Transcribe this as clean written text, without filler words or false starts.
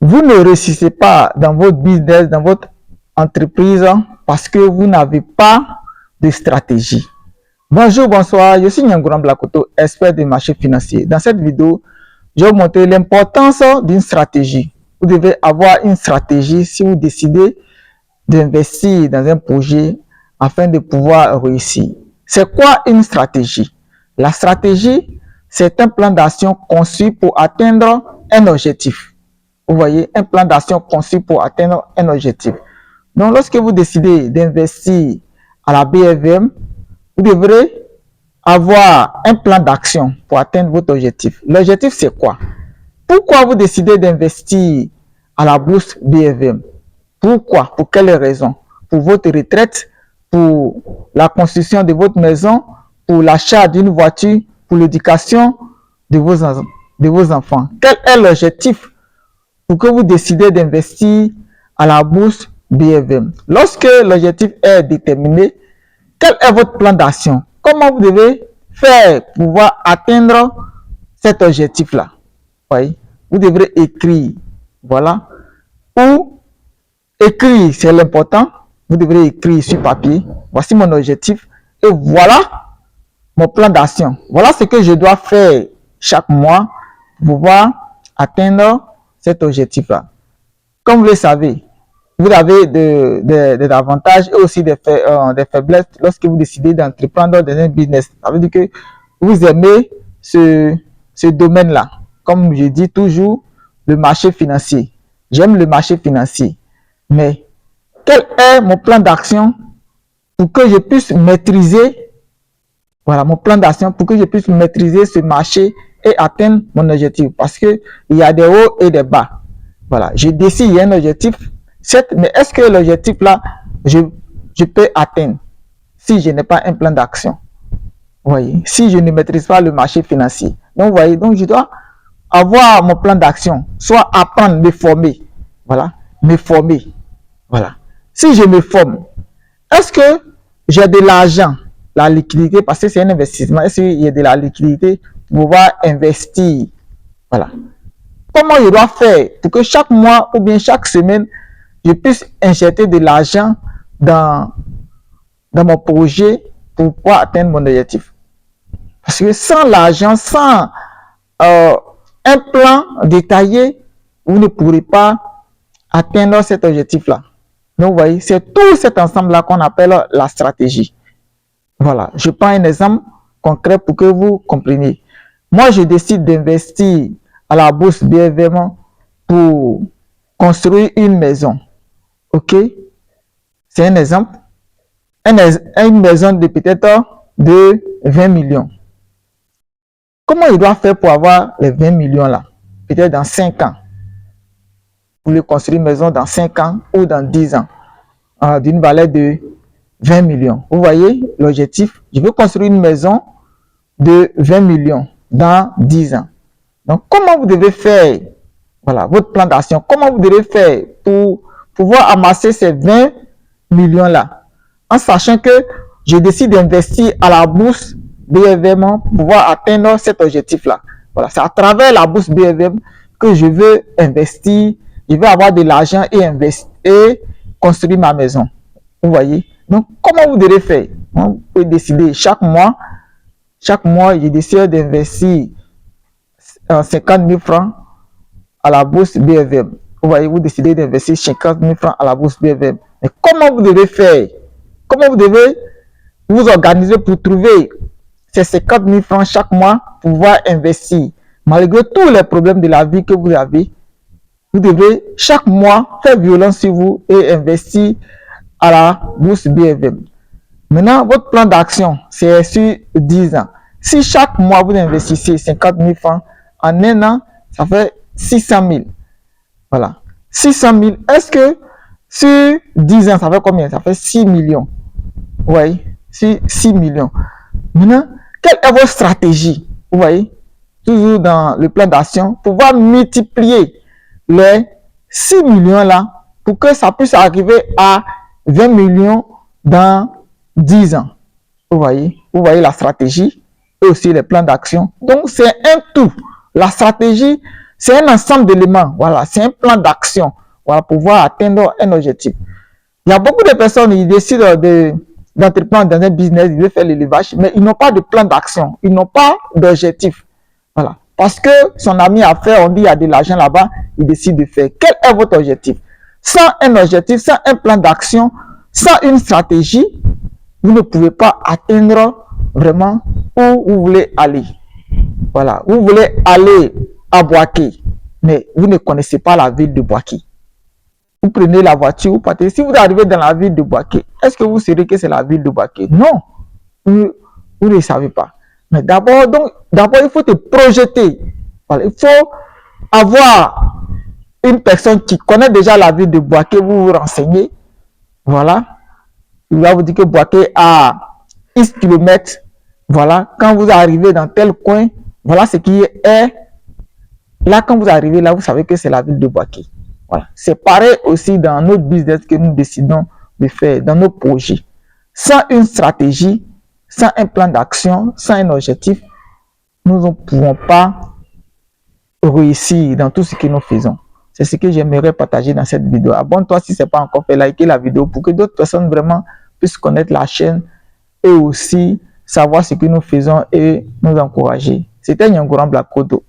Vous ne réussissez pas dans votre business, dans votre entreprise, parce que vous n'avez pas de stratégie. Bonjour, bonsoir, je suis Nyanguram Blakoto, expert des marchés financiers. Dans cette vidéo, je vais vous montrer l'importance d'une stratégie. Vous devez avoir une stratégie si vous décidez d'investir dans un projet afin de pouvoir réussir. C'est quoi une stratégie? La stratégie, c'est un plan d'action conçu pour atteindre un objectif. Vous voyez, un plan d'action conçu pour atteindre un objectif. Donc, lorsque vous décidez d'investir à la BFM, vous devrez avoir un plan d'action pour atteindre votre objectif. L'objectif, c'est quoi? Pourquoi vous décidez d'investir à la bourse BFM? Pourquoi? Pour quelles raisons? Pour votre retraite, pour la construction de votre maison, pour l'achat d'une voiture, pour l'éducation de vos enfants. Quel est l'objectif pour que vous décidez d'investir à la bourse BFM? Lorsque l'objectif est déterminé, quel est votre plan d'action? Comment vous devez faire pour pouvoir atteindre cet objectif-là? Oui, vous devrez écrire, voilà, ou écrire, c'est l'important. Vous devrez écrire sur papier. Voici mon objectif et voilà mon plan d'action. Voilà ce que je dois faire chaque mois pour pouvoir atteindre cet objectif-là. Comme vous le savez, vous avez des avantages et aussi des faiblesses lorsque vous décidez d'entreprendre dans un business. Ça veut dire que vous aimez ce domaine-là. Comme je dis toujours, le marché financier. J'aime le marché financier. Mais quel est mon plan d'action pour que je puisse maîtriser, voilà, mon plan d'action pour que je puisse maîtriser ce marché et atteindre mon objectif? Parce que il y a des hauts et des bas. Voilà, je décide, il y a un objectif, certes, mais est-ce que l'objectif là, je peux atteindre si je n'ai pas un plan d'action? Vous voyez, si je ne maîtrise pas le marché financier. Donc, vous voyez, donc je dois avoir mon plan d'action, soit apprendre, me former. Voilà, me former. Voilà. Si je me forme, est-ce que j'ai de l'argent, la liquidité, parce que c'est un investissement, est-ce qu'il y a de la liquidité pour pouvoir investir? Voilà. Comment je dois faire pour que chaque mois ou bien chaque semaine, je puisse injecter de l'argent dans mon projet pour pouvoir atteindre mon objectif? Parce que sans l'argent, sans un plan détaillé, vous ne pourrez pas atteindre cet objectif-là. Donc, vous voyez, c'est tout cet ensemble-là qu'on appelle la stratégie. Voilà, je prends un exemple concret pour que vous compreniez. Moi, je décide d'investir à la bourse BFM pour construire une maison. OK? C'est un exemple. Une maison de peut-être de 20 millions. Comment il doit faire pour avoir les 20 millions là? Peut-être dans 5 ans. Vous voulez construire une maison dans 5 ans ou dans 10 ans d'une valeur de 20 millions. Vous voyez l'objectif? Je veux construire une maison de 20 millions dans 10 ans. Donc, comment vous devez faire, voilà, votre plan d'action, comment vous devez faire pour pouvoir amasser ces 20 millions-là, en sachant que je décide d'investir à la bourse BFM pour pouvoir atteindre cet objectif-là. Voilà, c'est à travers la bourse BFM que je veux investir, je veux avoir de l'argent et investir et construire ma maison. Vous voyez? Donc, comment vous devez faire? Vous pouvez décider chaque mois, je décide d'investir 50 000 francs à la bourse BFM. Vous voyez, vous décidez d'investir 50 000 francs à la bourse BFM. Mais comment vous devez faire? Comment vous devez vous organiser pour trouver ces 50 000 francs chaque mois pour pouvoir investir? Malgré tous les problèmes de la vie que vous avez, vous devrez chaque mois faire violence sur vous et investir à la bourse BFM. Maintenant, votre plan d'action, c'est sur 10 ans. Si chaque mois vous investissez 50 000 francs, en un an, ça fait 600 000. Voilà. 600 000. Est-ce que sur 10 ans, ça fait combien? Ça fait 6 millions. Vous voyez? 6 millions. Maintenant, quelle est votre stratégie? Vous voyez? Toujours dans le plan d'action, pour pouvoir multiplier les 6 millions là pour que ça puisse arriver à 20 millions dans 10 ans. Vous voyez la stratégie et aussi les plans d'action. Donc, c'est un tout. La stratégie, C'est un ensemble d'éléments, voilà, c'est un plan d'action, voilà, pour pouvoir atteindre un objectif. Il y a beaucoup de personnes, ils décident d'entreprendre dans un business, ils veulent faire l'élevage, mais ils n'ont pas de plan d'action, ils n'ont pas d'objectif. Voilà. Parce que son ami a fait, on dit il y a de l'argent là-bas, il décide de faire. Quel est votre objectif? Sans un objectif, sans un plan d'action, sans une stratégie, vous ne pouvez pas atteindre vraiment où vous voulez aller. Voilà. Vous voulez aller à Boaké, mais vous ne connaissez pas la ville de Boaké. Vous prenez la voiture, vous partez. Si vous arrivez dans la ville de Boaké, est-ce que vous saurez que c'est la ville de Boaké? Non, vous ne savez pas. Mais d'abord, il faut te projeter. Voilà. Il faut avoir une personne qui connaît déjà la ville de Boaké, vous vous renseignez. Voilà. Il va vous dire que Boaké a X kilomètres. Voilà. Quand vous arrivez dans tel coin, voilà ce qui est. Là, quand vous arrivez là, vous savez que c'est la ville de Boaké. Voilà. C'est pareil aussi dans notre business que nous décidons de faire, dans nos projets. Sans une stratégie, sans un plan d'action, sans un objectif, nous ne pouvons pas réussir dans tout ce que nous faisons. C'est ce que j'aimerais partager dans cette vidéo. Abonne-toi si ce n'est pas encore fait, likez la vidéo pour que d'autres personnes vraiment puissent connaître la chaîne et aussi savoir ce que nous faisons et nous encourager. C'était Nyangoran Black Kodo.